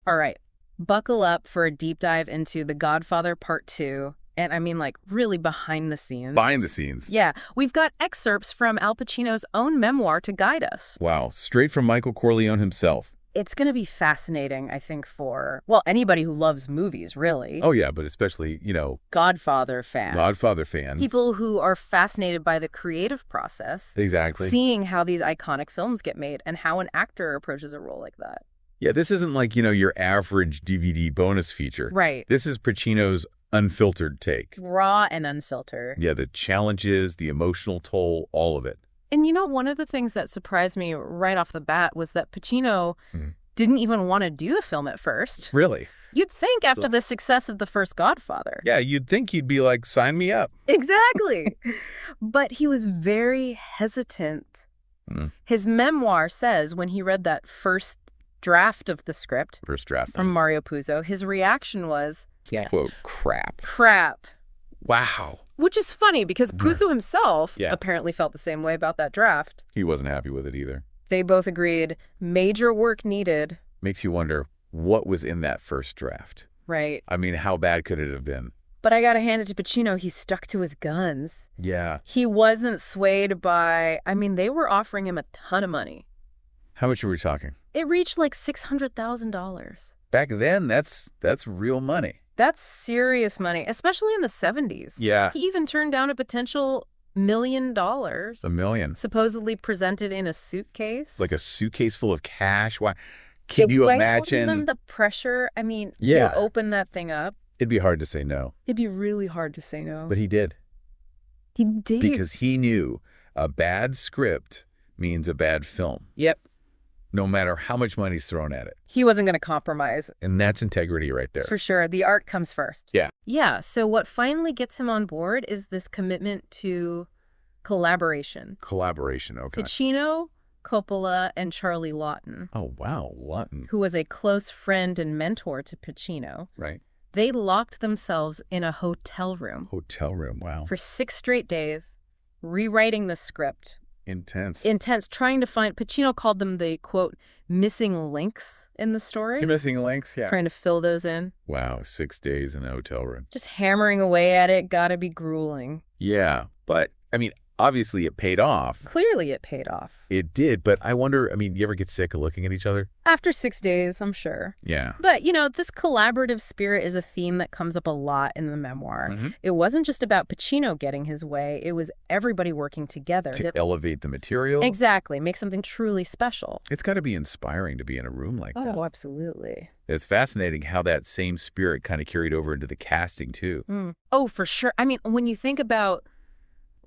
All right, buckle up for a deep dive into The Godfather Part 2. And I mean, like, really behind the scenes. Behind the scenes. Yeah, we've got excerpts from Al Pacino's own memoir to guide us. Wow, straight from Michael Corleone himself. It's going to be fascinating, I think, for, well, anybody who loves movies, really. Oh, yeah, but especially, Godfather fans. Godfather fans. People who are fascinated by the creative process. Exactly. Seeing how these iconic films get made and how an actor approaches a role like that. Yeah, this isn't like, your average DVD bonus feature. Right. This is Pacino's unfiltered take. Raw and unfiltered. Yeah, the challenges, the emotional toll, all of it. And one of the things that surprised me right off the bat was that Pacino didn't even want to do the film at first. Really? You'd think after the success of the first Godfather. Yeah, you'd think you'd be like, sign me up. Exactly. But he was very hesitant. His memoir says when he read that first draft of the script from Mario Puzo, his reaction was, quote, crap. Crap. Wow. Which is funny because Puzo himself apparently felt the same way about that draft. He wasn't happy with it either. They both agreed major work needed. Makes you wonder what was in that first draft. Right. I mean, how bad could it have been? But I got to hand it to Pacino. He stuck to his guns. Yeah. He wasn't swayed by, they were offering him a ton of money. How much are we talking? It reached like $600,000. Back then, that's real money. That's serious money, especially in the 70s. Yeah. He even turned down a potential $1 million. $1 million. Supposedly presented in a suitcase. Like a suitcase full of cash? Why? Can you imagine? Them the pressure. You open that thing up. It'd be hard to say no. It'd be really hard to say no. But he did. He did. Because he knew a bad script means a bad film. Yep. No matter how much money's thrown at it. He wasn't going to compromise. And that's integrity right there. For sure. The art comes first. Yeah. Yeah. So what finally gets him on board is this commitment to collaboration. Collaboration, okay. Pacino, Coppola, and Charlie Lawton. Oh, wow. Lawton. Who was a close friend and mentor to Pacino. Right. They locked themselves in a hotel room. Hotel room, wow. For 6 straight days, rewriting the script. Intense. Trying to find, Pacino called them the, quote, missing links in the story. The missing links, yeah. Trying to fill those in. Wow, 6 days in a hotel room. Just hammering away at it, gotta be grueling. Yeah, but, obviously it paid off. Clearly it paid off. It did, but I wonder, you ever get sick of looking at each other? After 6 days, I'm sure. Yeah. But, this collaborative spirit is a theme that comes up a lot in the memoir. It wasn't just about Pacino getting his way. It was everybody working together. To elevate the material? Exactly. Make something truly special. It's got to be inspiring to be in a room like that. Oh, absolutely. It's fascinating how that same spirit kind of carried over into the casting, too. Oh, for sure. When you think about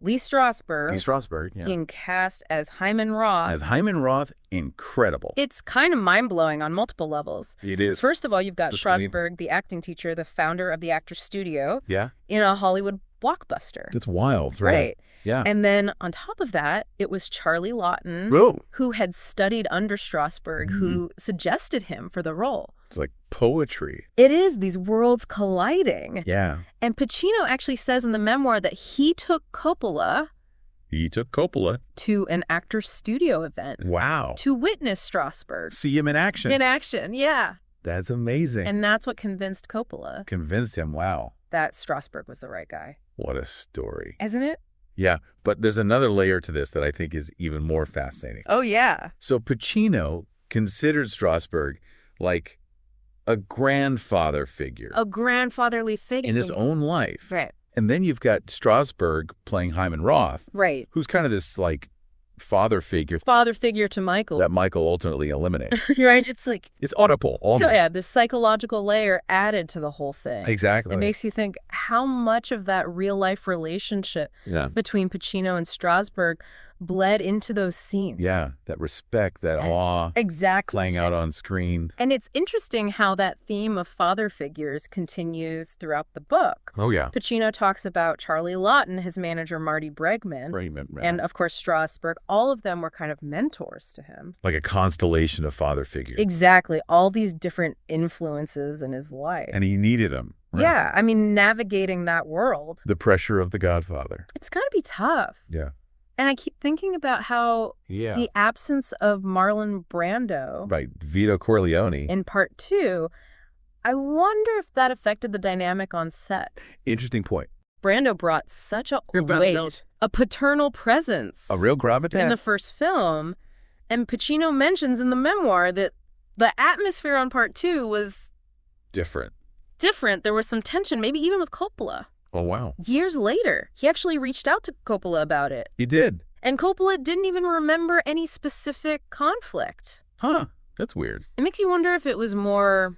Lee Strasberg, yeah. being cast as Hyman Roth. As Hyman Roth, incredible. It's kind of mind-blowing on multiple levels. It is. First of all, you've got Strasberg, the acting teacher, the founder of the Actors Studio. Yeah. In a Hollywood blockbuster. It's wild, right? Yeah. And then on top of that, it was Charlie Lawton, who had studied under Strasberg, who suggested him for the role. It's like poetry. It is, these worlds colliding. Yeah. And Pacino actually says in the memoir that he took Coppola to an Actors Studio event. Wow. To witness Strasberg. See him in action. In action, yeah. That's amazing. And that's what convinced Coppola. Convinced him, wow. That Strasberg was the right guy. What a story. Isn't it? Yeah, but there's another layer to this that I think is even more fascinating. Oh, yeah. So Pacino considered Strasberg like a grandfather figure. A grandfatherly figure. In his own life. Right. And then you've got Strasberg playing Hyman Roth. Right. Who's kind of this, father figure. Father figure to Michael. That Michael ultimately eliminates. Right. It's like... It's audible. Yeah, this psychological layer added to the whole thing. Exactly. It makes you think how much of that real-life relationship between Pacino and Strasberg bled into those scenes. Yeah, that respect, that awe. Exactly. Playing out on screen. And it's interesting how that theme of father figures continues throughout the book. Oh, yeah. Pacino talks about Charlie Lawton, his manager Marty Bregman, and, of course, Strasberg. All of them were kind of mentors to him. Like a constellation of father figures. Exactly. All these different influences in his life. And he needed them. Right? Yeah. Navigating that world. The pressure of The Godfather. It's got to be tough. Yeah. And I keep thinking about how the absence of Marlon Brando, right, Vito Corleone, in part 2, I wonder if that affected the dynamic on set. Interesting point. Brando brought such a weight, a paternal presence, a real gravitas in the first film, and Pacino mentions in the memoir that the atmosphere on part 2 was different. There was some tension, maybe even with Coppola. Oh, wow. Years later, he actually reached out to Coppola about it. He did. And Coppola didn't even remember any specific conflict. Huh. That's weird. It makes you wonder if it was more...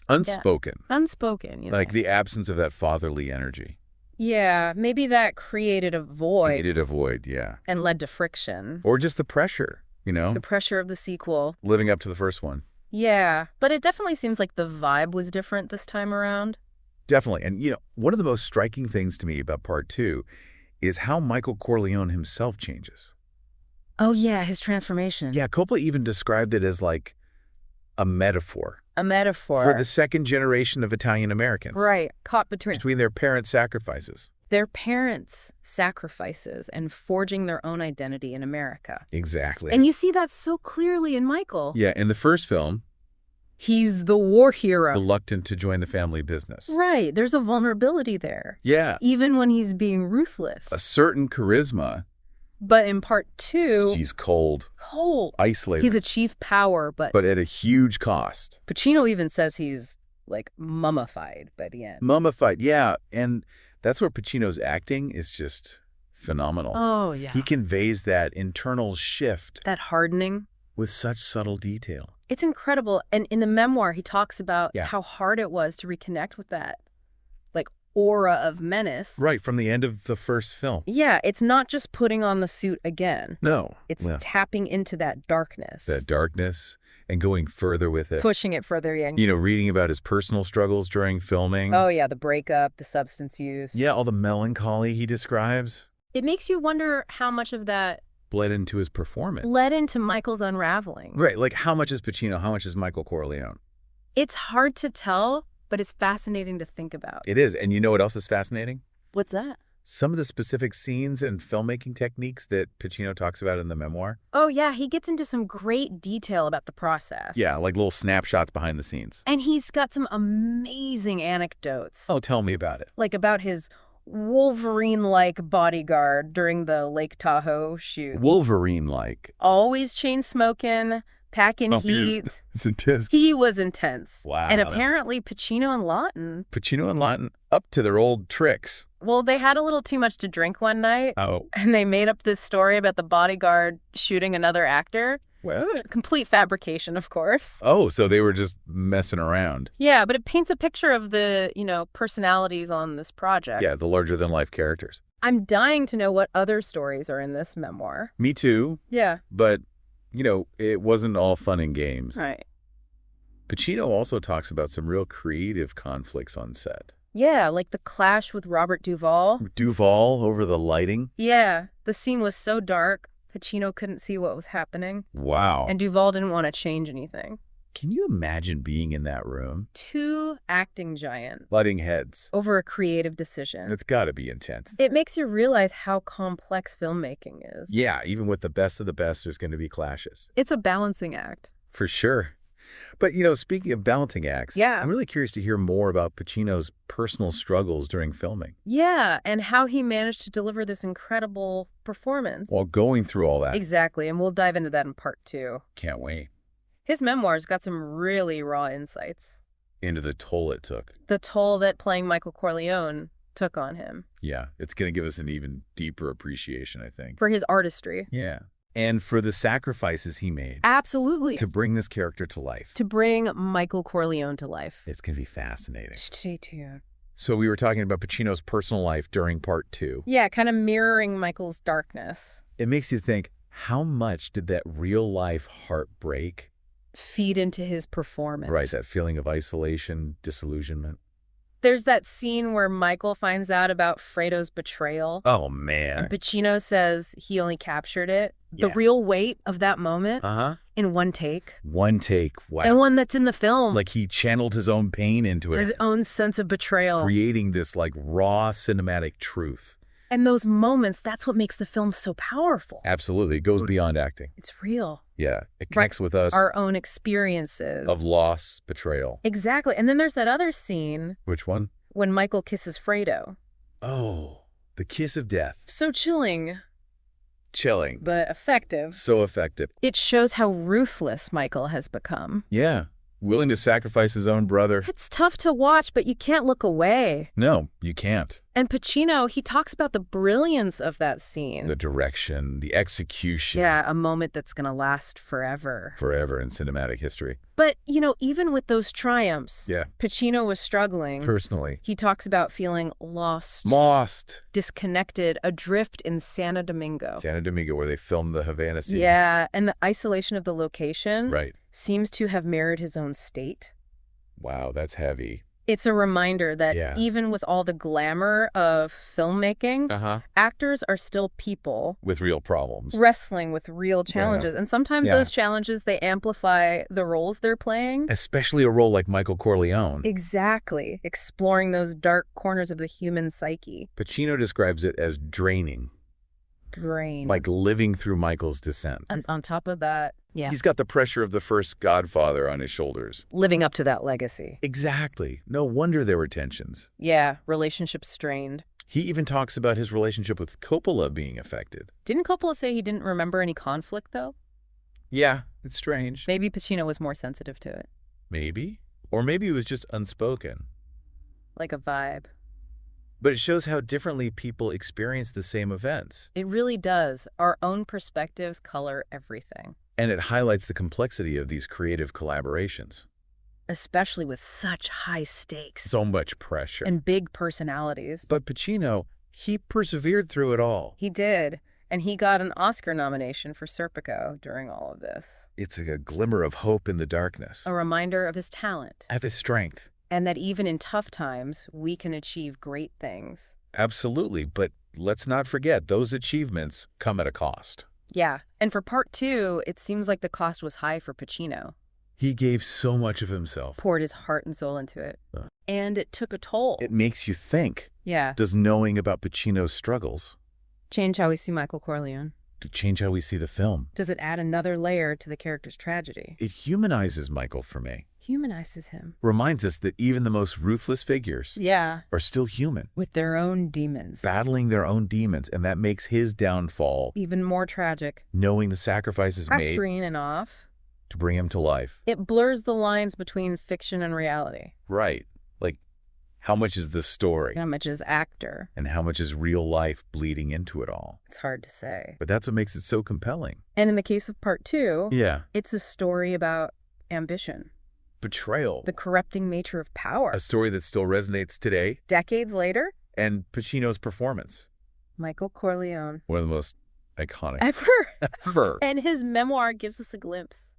unspoken. Yeah, unspoken. You know? Like the absence of that fatherly energy. Yeah, maybe that created a void. Yeah. And led to friction. Or just the pressure, you know? The pressure of the sequel. Living up to the first one. Yeah, but it definitely seems like the vibe was different this time around. Definitely. And, you know, one of the most striking things to me about part 2 is how Michael Corleone himself changes. Oh, yeah, his transformation. Yeah, Coppola even described it as like a metaphor. A metaphor. For the second generation of Italian Americans. Right, caught between their parents' sacrifices. Their parents' sacrifices and forging their own identity in America. Exactly. And you see that so clearly in Michael. Yeah, in the first film, he's the war hero. Reluctant to join the family business. Right. There's a vulnerability there. Yeah. Even when he's being ruthless. A certain charisma. But in part 2... he's cold. Isolated. He's achieved power, but at a huge cost. Pacino even says he's, like, mummified by the end. Mummified, yeah. And that's where Pacino's acting is just phenomenal. Oh, yeah. He conveys that internal shift. That hardening. With such subtle detail. It's incredible. And in the memoir, he talks about how hard it was to reconnect with that, like, aura of menace. Right, from the end of the first film. Yeah, it's not just putting on the suit again. No. It's tapping into that darkness. That darkness and going further with it. Pushing it further, yeah. You know, reading about his personal struggles during filming. Oh, yeah, the breakup, the substance use. Yeah, all the melancholy he describes. It makes you wonder how much of that bled into his performance. Led into Michael's unraveling. Right, like how much is Pacino, how much is Michael Corleone? It's hard to tell, but it's fascinating to think about. It is, and you know what else is fascinating? What's that? Some of the specific scenes and filmmaking techniques that Pacino talks about in the memoir. Oh, yeah, he gets into some great detail about the process. Yeah, like little snapshots behind the scenes. And he's got some amazing anecdotes. Oh, tell me about it. Like about his Wolverine-like bodyguard during the Lake Tahoe shoot. Wolverine-like? Always chain-smoking, packing heat. It's intense. He was intense. Wow. And apparently Pacino and Lawton up to their old tricks. Well, they had a little too much to drink one night. Oh. And they made up this story about the bodyguard shooting another actor. What? Complete fabrication, of course. Oh, so they were just messing around. Yeah, but it paints a picture of the, personalities on this project. Yeah, the larger-than-life characters. I'm dying to know what other stories are in this memoir. Me too. Yeah. But, it wasn't all fun and games. Right. Pacino also talks about some real creative conflicts on set. Yeah, like the clash with Robert Duvall. Duvall over the lighting? Yeah, the scene was so dark, Pacino couldn't see what was happening. Wow. And Duvall didn't want to change anything. Can you imagine being in that room? 2 acting giants. Butting heads. Over a creative decision. It's got to be intense. It makes you realize how complex filmmaking is. Yeah, even with the best of the best, there's going to be clashes. It's a balancing act. For sure. But, speaking of balancing acts, I'm really curious to hear more about Pacino's personal struggles during filming. Yeah, and how he managed to deliver this incredible performance. While going through all that. Exactly, and we'll dive into that in part 2. Can't wait. His memoir's got some really raw insights. Into the toll it took. The toll that playing Michael Corleone took on him. Yeah, it's going to give us an even deeper appreciation, I think. For his artistry. Yeah. And for the sacrifices he made. Absolutely. To bring this character to life. To bring Michael Corleone to life. It's going to be fascinating. Stay tuned. So we were talking about Pacino's personal life during part 2. Yeah, kind of mirroring Michael's darkness. It makes you think, how much did that real-life heartbreak feed into his performance? Right, that feeling of isolation, disillusionment. There's that scene where Michael finds out about Fredo's betrayal. Oh, man. And Pacino says he only captured it. The real weight of that moment in one take. One take, wow. And one that's in the film. Like he channeled his own pain into it. His own sense of betrayal. Creating this raw cinematic truth. And those moments, that's what makes the film so powerful. Absolutely. It goes beyond acting. It's real. Yeah. It connects with us. Our own experiences. Of loss, betrayal. Exactly. And then there's that other scene. Which one? When Michael kisses Fredo. Oh, the kiss of death. So chilling. Chilling. But effective. So effective. It shows how ruthless Michael has become. Yeah. Willing to sacrifice his own brother. It's tough to watch, but you can't look away. No, you can't. And Pacino, he talks about the brilliance of that scene. The direction, the execution. Yeah, a moment that's going to last forever. Forever in cinematic history. But, even with those triumphs, yeah, Pacino was struggling. Personally. He talks about feeling lost. Disconnected, adrift in Santo Domingo. Santo Domingo, where they filmed the Havana scenes. Yeah, and the isolation of the location right. seems to have mirrored his own state. Wow, that's heavy. It's a reminder that even with all the glamour of filmmaking, actors are still people. With real problems. Wrestling with real challenges. And sometimes those challenges, they amplify the roles they're playing. Especially a role like Michael Corleone. Exactly. Exploring those dark corners of the human psyche. Pacino describes it as draining. Like living through Michael's descent. And on top of that, he's got the pressure of the first Godfather on his shoulders. Living up to that legacy. Exactly. No wonder there were tensions. Yeah, relationships strained. He even talks about his relationship with Coppola being affected. Didn't Coppola say he didn't remember any conflict, though? Yeah, it's strange. Maybe Pacino was more sensitive to it. Maybe. Or maybe it was just unspoken. Like a vibe. But it shows how differently people experience the same events. It really does. Our own perspectives color everything. And it highlights the complexity of these creative collaborations. Especially with such high stakes. So much pressure. And big personalities. But Pacino, he persevered through it all. He did. And he got an Oscar nomination for Serpico during all of this. It's a glimmer of hope in the darkness. A reminder of his talent. Of his strength. And that even in tough times, we can achieve great things. Absolutely, but let's not forget those achievements come at a cost. Yeah, and for part 2, it seems like the cost was high for Pacino. He gave so much of himself. Poured his heart and soul into it. And it took a toll. It makes you think. Yeah. Does knowing about Pacino's struggles change how we see Michael Corleone? To change how we see the film? Does it add another layer to the character's tragedy? It humanizes Michael for me. Humanizes him. Reminds us that even the most ruthless figures are still human. With their own demons. Battling their own demons, and that makes his downfall even more tragic. Knowing the sacrifices made and off to bring him to life. It blurs the lines between fiction and reality. Right. Like, how much is the story? How much is actor? And how much is real life bleeding into it all? It's hard to say. But that's what makes it so compelling. And in the case of part 2, it's a story about ambition. Betrayal. The corrupting nature of power. A story that still resonates today. Decades later. And Pacino's performance. Michael Corleone. One of the most iconic. Ever. And his memoir gives us a glimpse.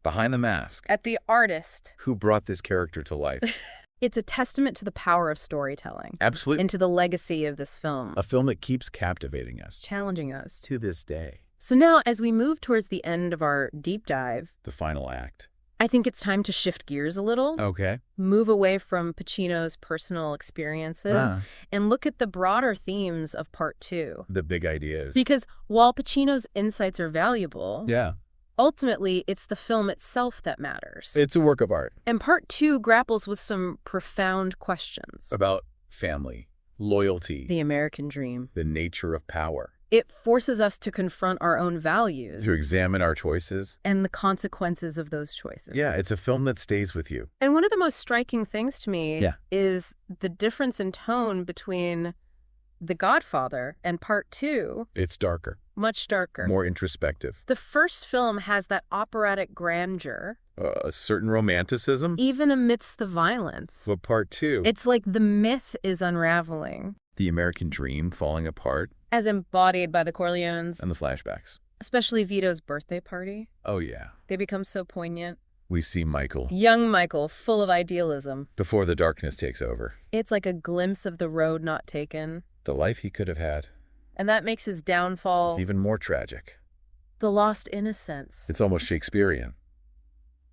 Behind the mask. At the artist. Who brought this character to life. It's a testament to the power of storytelling. Absolutely. And to the legacy of this film. A film that keeps captivating us. Challenging us. To this day. So now, as we move towards the end of our deep dive. The final act. I think it's time to shift gears a little. Okay. Move away from Pacino's personal experiences and look at the broader themes of part 2. The big ideas. Because while Pacino's insights are valuable, ultimately it's the film itself that matters. It's a work of art. And part 2 grapples with some profound questions. About family, loyalty, the American dream, the nature of power. It forces us to confront our own values. To examine our choices. And the consequences of those choices. Yeah, it's a film that stays with you. And one of the most striking things to me is the difference in tone between The Godfather and part 2. It's darker. Much darker. More introspective. The first film has that operatic grandeur. A certain romanticism. Even amidst the violence. But part 2. It's like the myth is unraveling. The American dream falling apart. As embodied by the Corleones. And the flashbacks. Especially Vito's birthday party. Oh, yeah. They become so poignant. We see Michael. Young Michael, full of idealism. Before the darkness takes over. It's like a glimpse of the road not taken. The life he could have had. And that makes his downfall... It's even more tragic. The lost innocence. It's almost Shakespearean.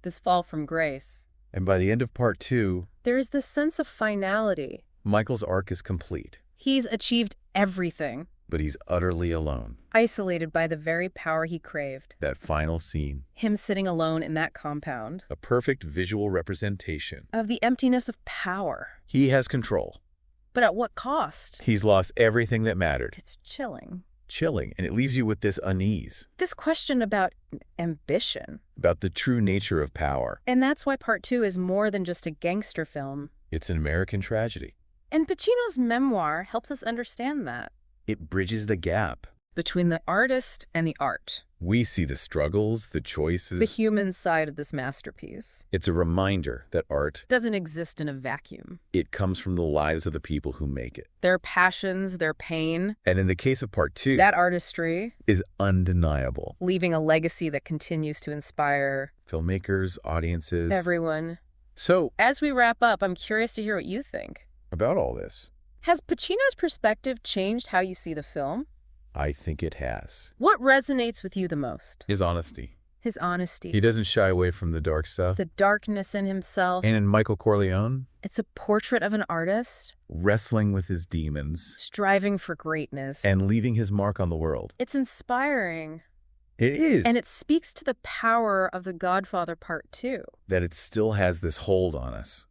This fall from grace. And by the end of part 2... there is this sense of finality. Michael's arc is complete. He's achieved everything. But he's utterly alone. Isolated by the very power he craved. That final scene. Him sitting alone in that compound. A perfect visual representation. Of the emptiness of power. He has control. But at what cost? He's lost everything that mattered. It's chilling. Chilling, and it leaves you with this unease. This question about ambition. About the true nature of power. And that's why Part 2 is more than just a gangster film. It's an American tragedy. And Pacino's memoir helps us understand that. It bridges the gap. Between the artist and the art. We see the struggles, the choices. The human side of this masterpiece. It's a reminder that art doesn't exist in a vacuum. It comes from the lives of the people who make it. Their passions, their pain. And in the case of Part 2, that artistry is undeniable. Leaving a legacy that continues to inspire filmmakers, audiences, everyone. So, as we wrap up, I'm curious to hear what you think about all this. Has Pacino's perspective changed how you see the film? I think it has. What resonates with you the most? His honesty. His honesty. He doesn't shy away from the dark stuff. The darkness in himself. And in Michael Corleone, it's a portrait of an artist. Wrestling with his demons. Striving for greatness. And leaving his mark on the world. It's inspiring. It is. And it speaks to the power of The Godfather Part 2. That it still has this hold on us.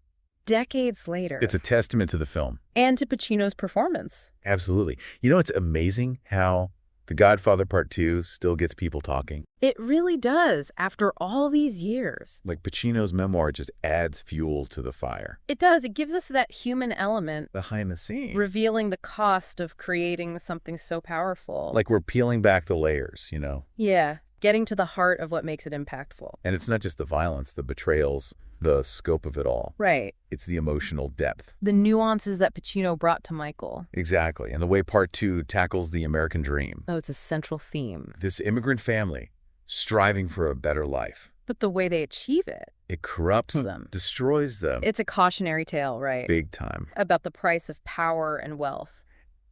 Decades later. It's a testament to the film. And to Pacino's performance. Absolutely. You know, it's amazing how The Godfather Part 2 still gets people talking. It really does, after all these years. Like Pacino's memoir just adds fuel to the fire. It does. It gives us that human element. Behind the scenes. Revealing the cost of creating something so powerful. Like we're peeling back the layers, you know? Yeah. Getting to the heart of what makes it impactful. And it's not just the violence, the betrayals, the scope of it all. Right. It's the emotional depth. The nuances that Pacino brought to Michael. Exactly. And the way Part 2 tackles the American dream. Oh, it's a central theme. This immigrant family striving for a better life. But the way they achieve it. It corrupts them. Destroys them. It's a cautionary tale, right? Big time. About the price of power and wealth.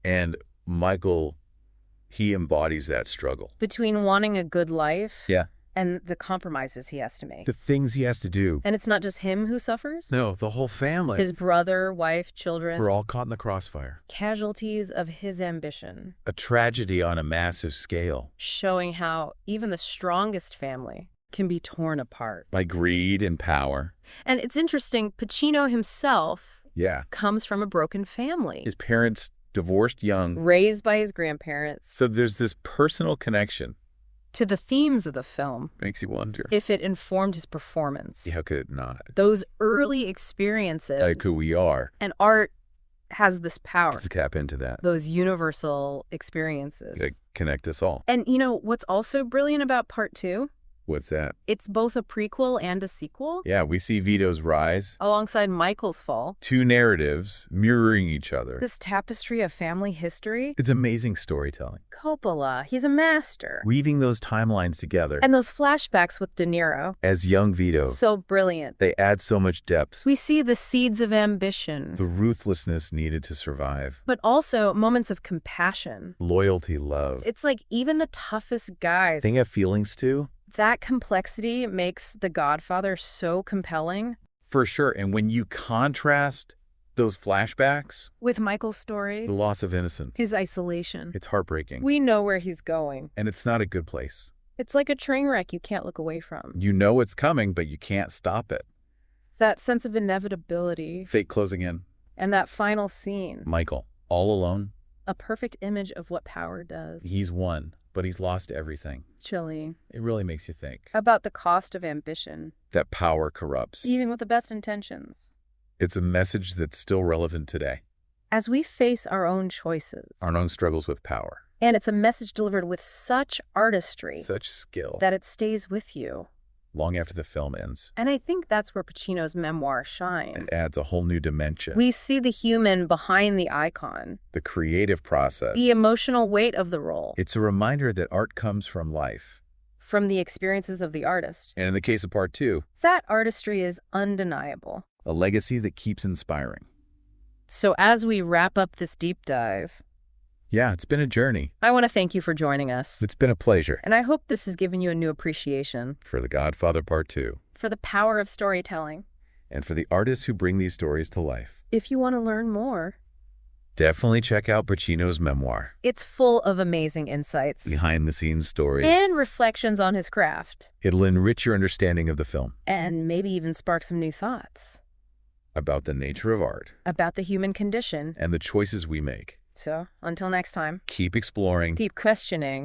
And Michael, he embodies that struggle. Between wanting a good life. Yeah. And the compromises he has to make. The things he has to do. And it's not just him who suffers? No, the whole family. His brother, wife, children. We're all caught in the crossfire. Casualties of his ambition. A tragedy on a massive scale. Showing how even the strongest family can be torn apart. By greed and power. And it's interesting, Pacino himself comes from a broken family. His parents divorced young. Raised by his grandparents. So there's this personal connection. To the themes of the film. Makes you wonder. If it informed his performance. How could it not? Those early experiences. Like who we are. And art has this power. To tap into that. Those universal experiences. That connect us all. And you know, what's also brilliant about Part 2? What's that? It's both a prequel and a sequel. Yeah, we see Vito's rise. Alongside Michael's fall. Two narratives mirroring each other. This tapestry of family history. It's amazing storytelling. Coppola, he's a master. Weaving those timelines together. And those flashbacks with De Niro. As young Vito. So brilliant. They add so much depth. We see the seeds of ambition. The ruthlessness needed to survive. But also moments of compassion. Loyalty, love. It's like even the toughest guys. They have feelings too. That complexity makes The Godfather so compelling. For sure. And when you contrast those flashbacks with Michael's story, the loss of innocence, his isolation, it's heartbreaking. We know where he's going. And it's not a good place. It's like a train wreck you can't look away from. You know it's coming, but you can't stop it. That sense of inevitability. Fate closing in. And that final scene. Michael, all alone. A perfect image of what power does. He's won, but he's lost everything. Chilling. It really makes you think. About the cost of ambition. That power corrupts. Even with the best intentions. It's a message that's still relevant today. As we face our own choices. Our own struggles with power. And it's a message delivered with such artistry. Such skill. That it stays with you. Long after the film ends. And I think that's where Pacino's memoir shines. It adds a whole new dimension. We see the human behind the icon. The creative process. The emotional weight of the role. It's a reminder that art comes from life. From the experiences of the artist. And in the case of Part 2, that artistry is undeniable. A legacy that keeps inspiring. So as we wrap up this deep dive... Yeah, it's been a journey. I want to thank you for joining us. It's been a pleasure. And I hope this has given you a new appreciation. For The Godfather Part 2. For the power of storytelling. And for the artists who bring these stories to life. If you want to learn more, Definitely check out Pacino's memoir. It's full of amazing insights, Behind-the-scenes story, and reflections on his craft. It'll enrich your understanding of the film. And maybe even spark some new thoughts. About the nature of art. About the human condition. And the choices we make. So, until next time. Keep exploring. Keep questioning.